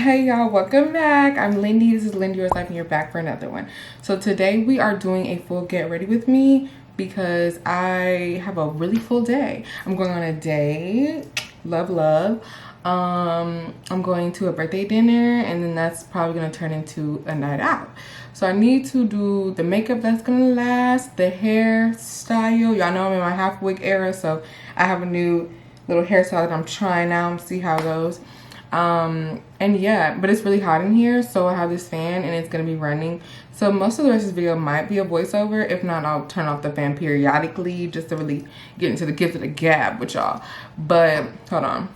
Hey y'all, welcome back. I'm Lindy. This is Lindiorslife and you're back for another one. So today we are doing a full get ready with me because I have a really full day. I'm going on a date, love. I'm going to a birthday dinner and then that's probably gonna turn into a night out. So I need to do the makeup that's gonna last, the hairstyle. Y'all know I'm in my half wig era, so I have a new little hairstyle that I'm trying out and see how it goes. And yeah, but it's really hot in here, so I have this fan and it's gonna be running. So most of the rest of this video might be a voiceover. If not, I'll turn off the fan periodically just to really get into the gift of the gab with y'all. But hold on.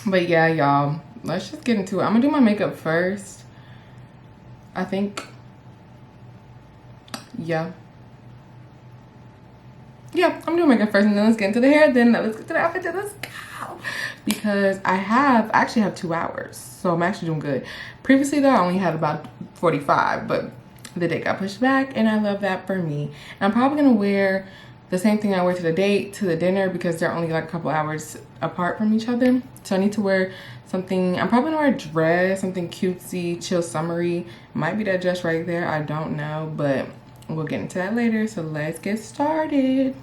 But yeah, y'all, let's just get into it. I'm gonna do my makeup first, I think. Yeah, I'm doing makeup first and then let's get into the hair, then let's get to the outfit, then let's go. Because I actually have 2 hours, so I'm actually doing good. Previously though, I only had about 45, but the date got pushed back and I love that for me. And I'm probably gonna wear the same thing I wear to the date, to the dinner, because they're only like a couple hours apart from each other. So I need to wear something. I'm probably gonna wear a dress, something cutesy, chill, summery. Might be that dress right there, I don't know, but we'll get into that later. So let's get started.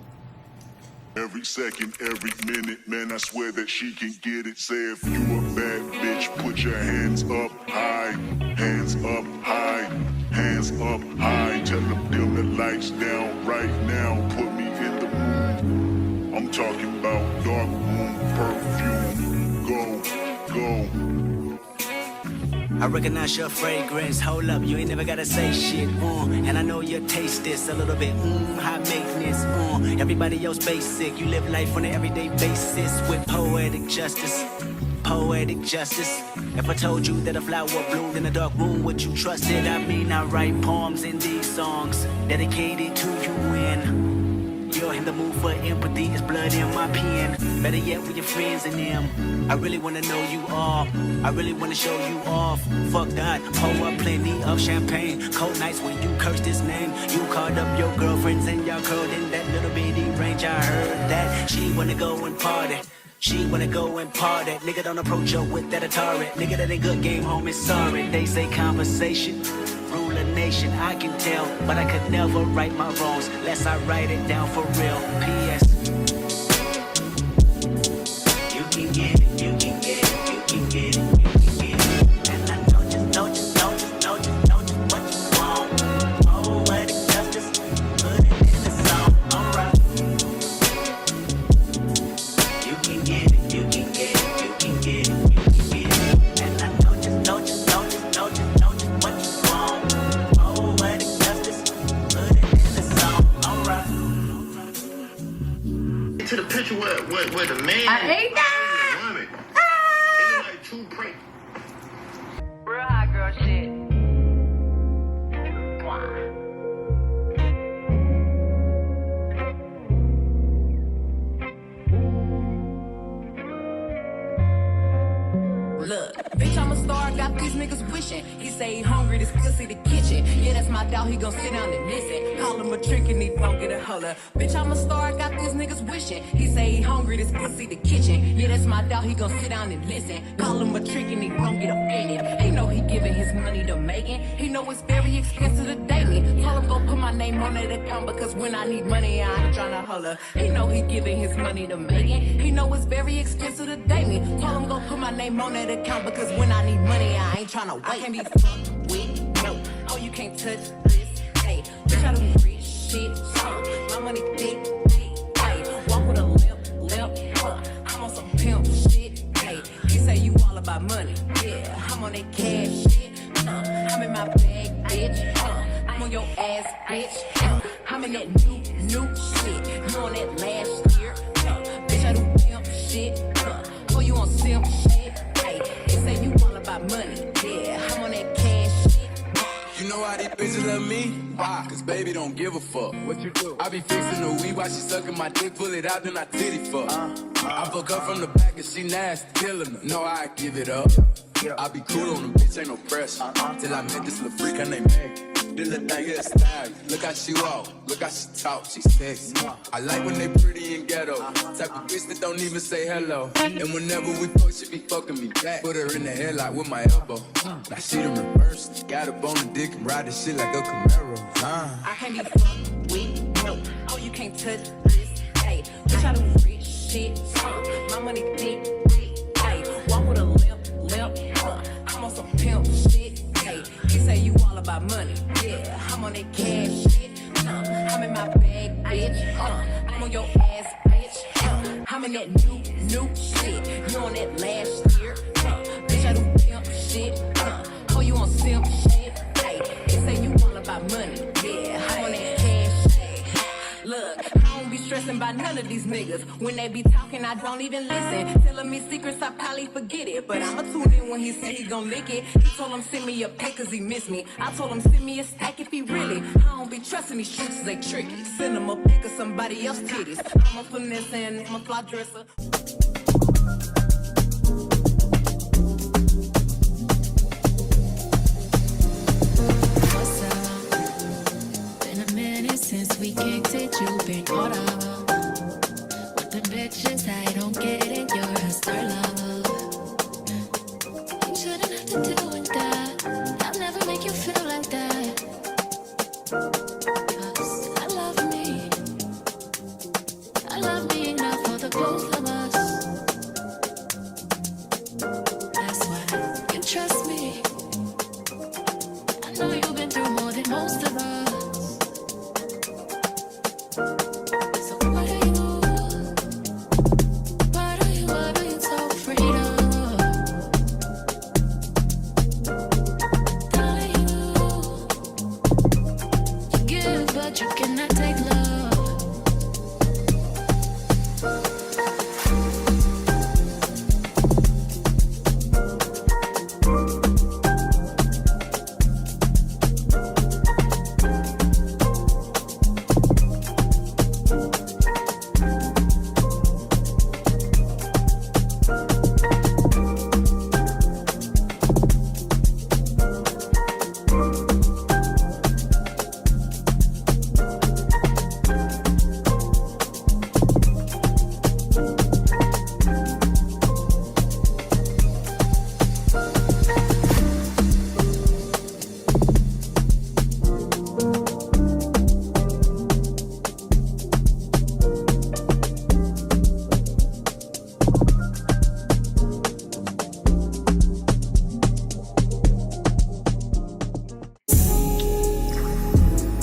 Every second, every minute, man, I swear that she can get it. Say if you a bad bitch, put your hands up high, hands up high, hands up high. Tell them dim the lights down right now, put me in the mood. I'm talking about dark room perfume. Go. I recognize your fragrance. Hold up, you ain't never gotta say shit. And I know your taste is a little bit high maintenance. Everybody else basic. You live life on an everyday basis with poetic justice. Poetic justice. If I told you that a flower bloomed in a dark room, would you trust it? I mean, I write poems in these songs dedicated to you. And you're in the mood for empathy. It's blood in my pen. Better yet, with your friends and them. I really wanna know you all. I really wanna show you off. Fuck that, pour up plenty of champagne. Cold nights when you cursed his name. You called up your girlfriends and y'all curled in that little bitty range. I heard that she wanna go and party. She wanna go and party. Nigga, don't approach her with that Atari. Nigga, that ain't good game, homie, sorry. They say conversation rule a nation. I can tell, but I could never right my wrongs unless I write it down for real. P.S. You can get it, you can get it, you can get it. To the picture where the man I hate that. and the woman. It look like 2 break. Real hot girl shit. Look, bitch, I'm a star, got these niggas wishing. He say he hungry, this pussy the kitchen. Yeah, that's my dog, he gon' sit down and listen. Call him a trick and he won't get a holler. Bitch, I'm a star, got these niggas wishing. He say he hungry, this pussy the kitchen. Yeah, that's my dog, he gon' sit down and listen. Call him a trick and he won't get offended. He know he giving his money to Megan. He know it's very expensive to date me. Tell him go put my name on that account because when I need money, I ain't tryna holler. He know he giving his money to Megan. He know it's very expensive to date me. Tell him go put my name on that account because when I need money, I ain't tryna wait. I can't be fucked with, no. Oh, you can't touch this, hey. Bitch, I do rich shit, my money thick, hey. Walk with a limp, I'm on some pimp shit, hey. He say you all about money, yeah. I'm on that cash shit, I'm in my bag, bitch, I'm on your ass, bitch, I'm in that new shit. You on that last year, bitch, I do pimp shit, oh, you on simp shit, hey. He say you all about money, yeah. I'm on that cash shit. You know why these bitches love me? Why? Cause baby don't give a fuck. What you do? I be fixing the weed while she sucking my dick, pull it out, then I titty fuck. I fuck up from the back. Cause she nasty, killing her. No, I give it up. I be cool on the bitch, ain't no pressure. Till I met this little freak, her name Meg. This little thing is style. Look how she walk, look how she talk, she sexy. I like when they pretty and ghetto. Type of bitch that don't even say hello. And whenever we fuck, she be fucking me back. Put her in the headlock with my elbow. Now she done reversed. Got up on the dick and ride this shit like a Camaro. I can't be fucked with, no. Oh, you can't touch this. Hey, bitch, I do rich shit. My money thick. Hey, walk with a limp. I'm on some pimp shit. Hey, he say you all about money. Yeah, I'm on that cash shit. I'm in my bag, bitch. I'm on your ass, bitch. I'm in that new shit. You on that last year. Bitch, I do pimp shit. Oh, you on simp shit. Hey, he say you all about money. Yeah, I'm on that cash shit. Look, I don't be stressing by none of these niggas. When they be talking, I don't even listen. Telling me secrets, I probably forget it. But I'ma tune in when he say he gon' lick it. He told him send me a pic cause he miss me. I told him send me a stack if he really. I don't be trusting these shits, they tricky. Send him a pic of somebody else's titties. I'm a finesse and I'm a fly dresser. What's up? Been a minute since we kicked it, you've been caught up with the bitches I don't get it, you're a star lover. You shouldn't have to deal with that. I'll never make you feel like that. 'Cause I love me enough for the both of us. That's why you trust me. I know you've been through more than most of us. So why do you so afraid of? Telling you give, but you cannot take love.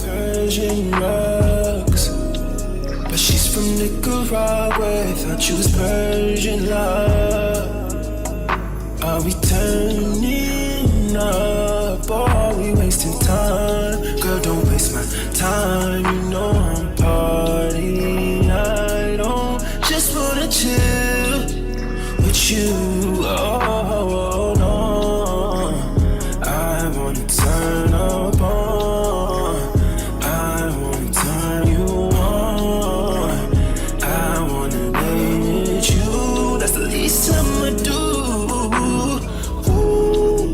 Persian rugs, but she's from Nicaragua. Thought you was Persian love. Are we turning up or are we wasting time? Girl, don't waste my time. You know I'm partying. I don't just wanna chill with you. Oh no, I wanna turn up on. I wanna turn you on. I wanna lay with you. That's the least I'ma do. Ooh.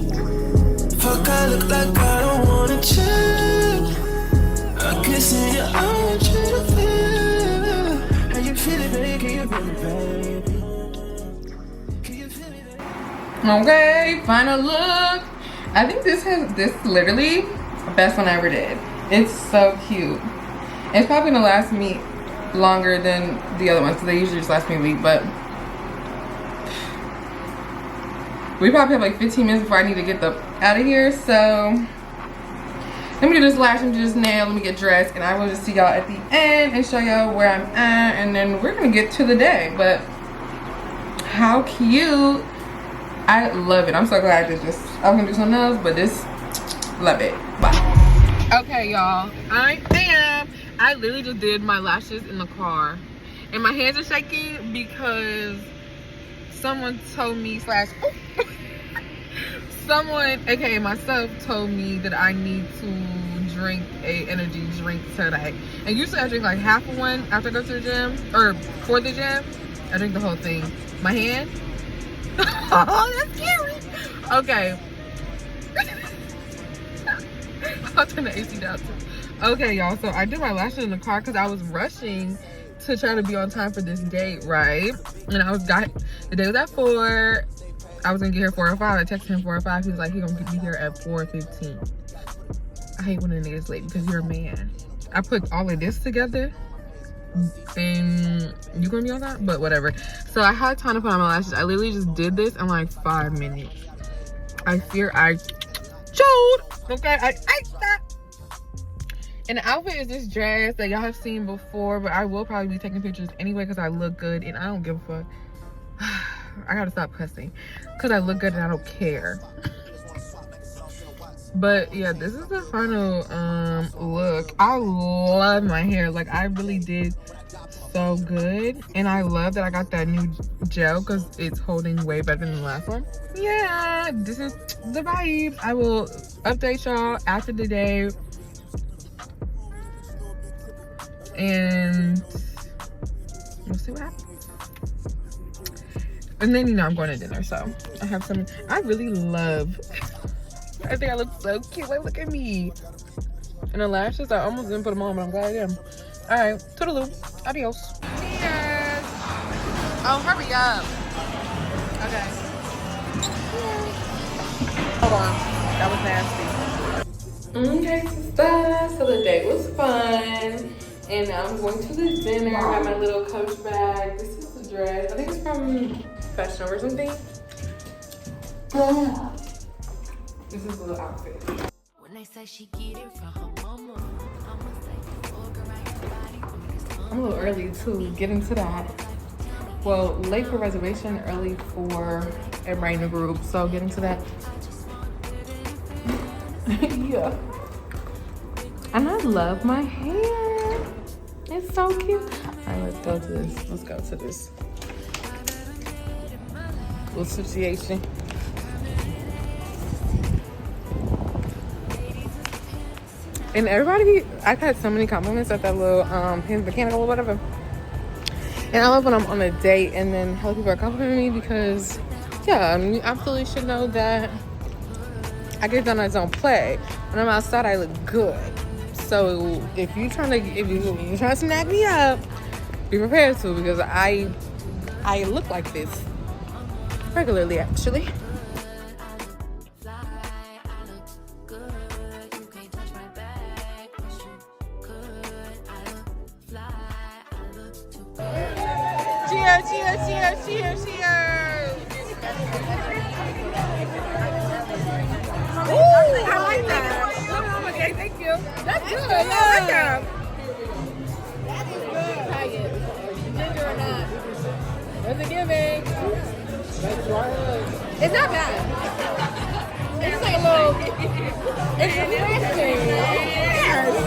Fuck, I look like I don't wanna chill. I can see your eyes, you to feel. How you feel it, baby? Can you feel it, baby? Can you feel it, baby? Okay, final look. I think this literally the best one I ever did. It's so cute. It's probably gonna last me longer than the other ones because they usually just last me a week, but we probably have like 15 minutes before I need to get out of here. So let me do this lash, let me do this nail, let me get dressed, and I will just see y'all at the end and show y'all where I'm at, and then we're gonna get to the day. But how cute. I love it. I'm so glad I did this. I was gonna do something else, but this, love it. Bye. Okay, y'all. I literally just did my lashes in the car. And my hands are shaking because someone told me someone, aka myself, told me that I need to drink a energy drink today. And usually I drink like half of one after I go to the gym, or for the gym. I drink the whole thing. My hand? Oh, that's scary. Okay. I'll turn the AC down too. Okay, y'all. So I did my lashes in the car because I was rushing to try to be on time for this date, right? And the day was at 4. I was gonna get here 4:05. I texted him 4:05. He was like, he gonna be here at 4:15. I hate when a nigga's late because you're a man. I put all of this together and you gonna be on that, but whatever. So I had time to put on my lashes. I literally just did this in like 5 minutes. I fear I chewed. Okay, I ate that. And the outfit is this dress that y'all have seen before, but I will probably be taking pictures anyway because I look good and I don't give a fuck. I gotta stop cussing because I look good and I don't care. But yeah, this is the final look. I love my hair. Like, I really did so good. And I love that I got that new gel because it's holding way better than the last one. Yeah, this is the vibes. I will update y'all after the day. And we'll see what happens. And then, you know, I'm going to dinner, so I have some. I really love. I think I look so cute. Like, look at me. And the lashes, I almost didn't put them on, but I'm glad I did. All right, toodaloo. Adios. Cheers. Oh, hurry up. Okay. Hold on. That was nasty. Okay, so the date was fun. And now I'm going to the dinner. I have my little Coach bag. This is the dress. I think it's from Fashion or something. This is the little outfit. When they say she get it from her mama, I'm a little early to get into that. Well, late for reservation, early for everybody in the group. So get into that. Yeah. And I love my hair. It's so cute. All right, let's go to this. Let's go to this little situation. And everybody, I've had so many compliments at that little pins mechanical or whatever. And I love when I'm on a date and then other people are complimenting me because, yeah, I mean, you absolutely should know that I get done, I don't play. When I'm outside, I look good. So if you're trying to snag me up, be prepared to, because I look like this regularly, actually. Cheers, cheers, cheers, cheers, cheers. Ooh, I like that. Okay, thank you. That's good. I like that. That is good. Try it. Ginger or not. What's it giving? It's not bad. It's like a little, it's refreshing. Yes.